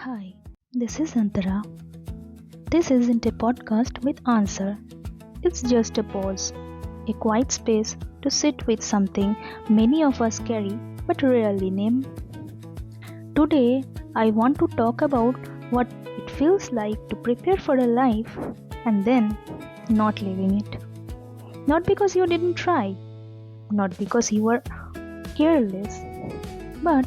Hi, this is Antara. This isn't a podcast with answer. It's just a pause, a quiet space to sit with something many of us carry but rarely name. Today, I want to talk about what it feels like to prepare for a life and then not living it. Not because you didn't try, not because you were careless, but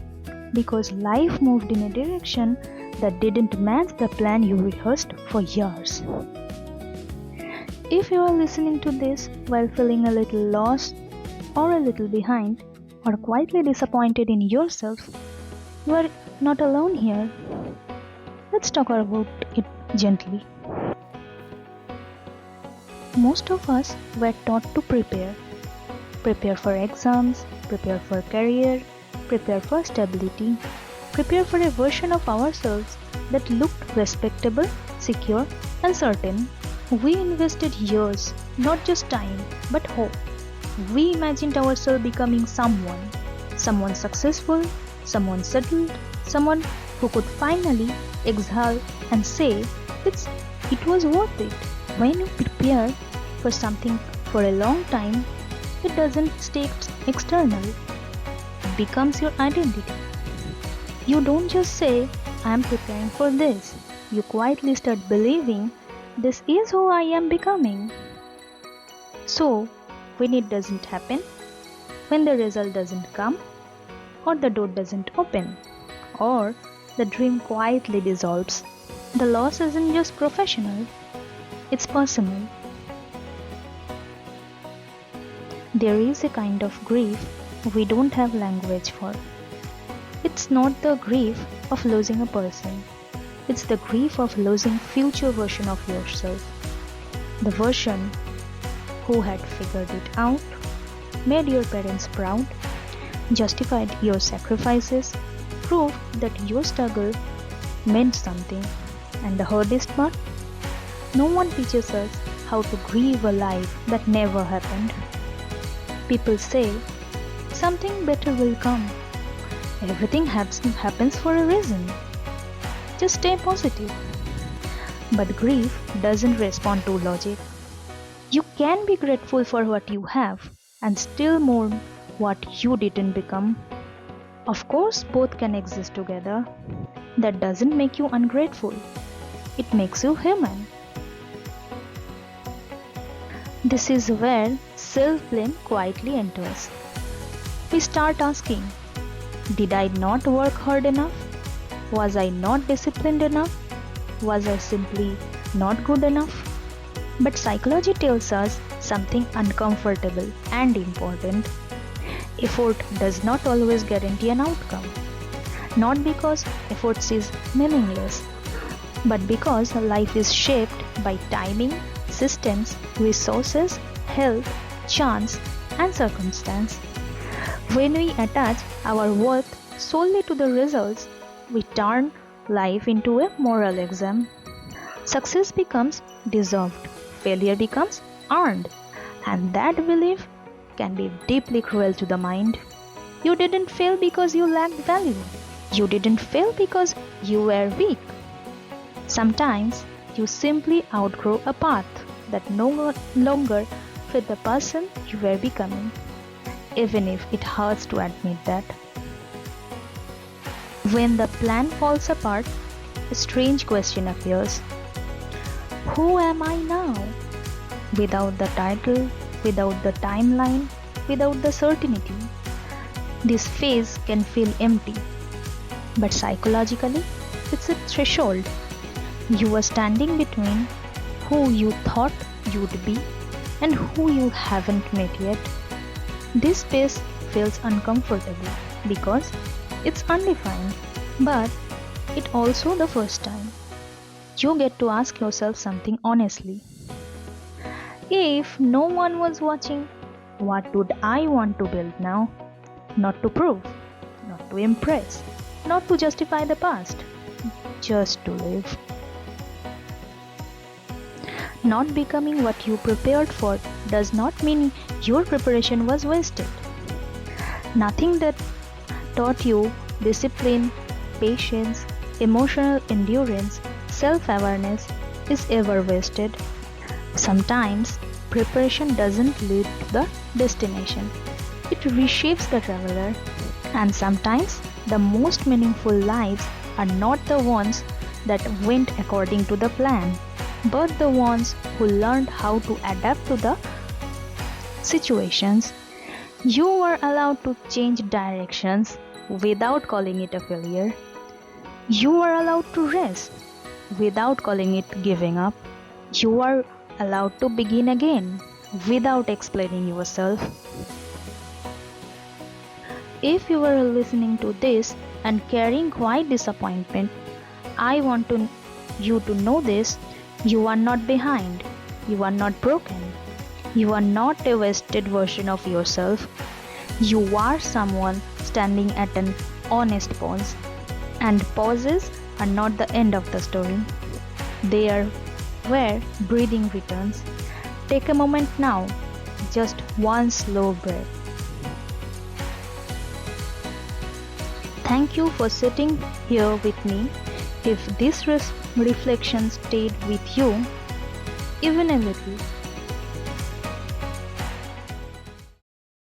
because life moved in a direction that didn't match the plan you rehearsed for years. If you are listening to this while feeling a little lost or a little behind or quietly disappointed in yourself, you are not alone here. Let's talk about it gently. Most of us were taught to prepare. Prepare for exams, prepare for career, prepare for stability, prepare for a version of ourselves that looked respectable, secure, and certain. We invested years, not just time, but hope. We imagined ourselves becoming someone successful, someone settled, someone who could finally exhale and say it was worth it. When you prepare for something for a long time, it doesn't stay external, it becomes your identity. You don't just say, I am preparing for this. You quietly start believing this is who I am becoming. So, when it doesn't happen, when the result doesn't come, or the door doesn't open, or the dream quietly dissolves, the loss isn't just professional, it's personal. There is a kind of grief we don't have language for. It's not the grief of losing a person. It's the grief of losing future version of yourself. The version who had figured it out, made your parents proud, justified your sacrifices, proved that your struggle meant something. And the hardest part? No one teaches us how to grieve a life that never happened. People say, something better will come. Everything happens for a reason. Just stay positive. But grief doesn't respond to logic. You can be grateful for what you have and still mourn what you didn't become. Of course, both can exist together. That doesn't make you ungrateful. It makes you human. This is where self-blame quietly enters. We start asking, did I not work hard enough? Was I not disciplined enough? Was I simply not good enough? But psychology tells us something uncomfortable and important. Effort does not always guarantee an outcome. Not because effort is meaningless, but because life is shaped by timing, systems, resources, health, chance, and circumstance. When we attach our worth solely to the results, we turn life into a moral exam. Success becomes deserved, failure becomes earned, and that belief can be deeply cruel to the mind. You didn't fail because you lacked value. You didn't fail because you were weak. Sometimes you simply outgrow a path that no longer fit the person you were becoming, even if it hurts to admit that. When the plan falls apart, a strange question appears. Who am I now? Without the title, without the timeline, without the certainty. This phase can feel empty, but psychologically, it's a threshold. You are standing between who you thought you'd be and who you haven't met yet. This space feels uncomfortable because it's undefined, but it's also the first time you get to ask yourself something honestly. If no one was watching, what would I want to build now? Not to prove, not to impress, not to justify the past, just to live. Not becoming what you prepared for does not mean your preparation was wasted. Nothing that taught you discipline, patience, emotional endurance, self-awareness is ever wasted. Sometimes preparation doesn't lead to the destination. It reshapes the traveler. And sometimes the most meaningful lives are not the ones that went according to the plan, but the ones who learned how to adapt to the situations. You were allowed to change directions without calling it a failure. You were allowed to rest without calling it giving up. You are allowed to begin again without explaining yourself. If you are listening to this and carrying quiet disappointment, I want you to know this: you are not behind, you are not broken, you are not a wasted version of yourself. You are someone standing at an honest pause. And pauses are not the end of the story, they are where breathing returns. Take a moment now, just one slow breath. Thank you for sitting here with me. If this reflection stayed with you even a little,